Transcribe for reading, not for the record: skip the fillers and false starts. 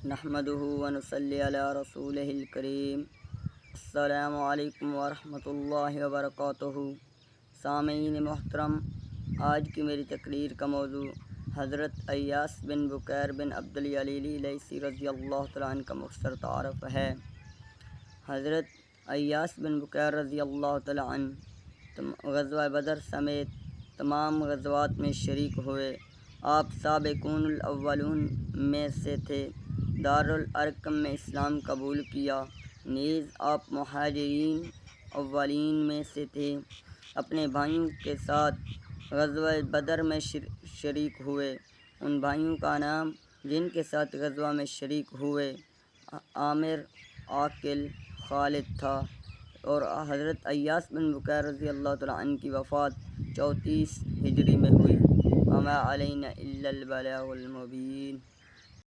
नहमदुहु व नुसल्ली अला रसूलिहिल करीम। अस्सलामु अलैकुम व रहमतुल्लाहि व बरकातुहू। सामीन मोहतरम, आज की मेरी तकरीर का मौजू हज़रत अय्यास बिन बुकैर बिन अब्दुल अलीली लैसी रज़ियल्लाहु तआला अन्हु का मुख्तसर तारफ़ है। हज़रत अय्यास बिन बुकैर रज़ियल्लाहु तआला अन्हु ग़ज़वा बदर समेत तमाम ग़ज़वात में शरीक हुए। आप साबिक़ूनुल अव्वलून में से थे। दारुल अरक़म में इस्लाम कबूल किया। नीज़ आप मुहाजिरीन अव्वलीन में से थे। अपने भाइयों के साथ ग़ज़वा बदर में शरीक हुए। उन भाइयों का नाम जिनके साथ ग़ज़वा में शरीक हुए आमिर, आकिल, खालिद था। और हज़रत अय्यास बिन बुकैर रज़ियल्लाहु तआला अन्हु की वफ़ात 34 हिजरी में हुई। वमा अलैना इल्लल बलागुल मुबीन।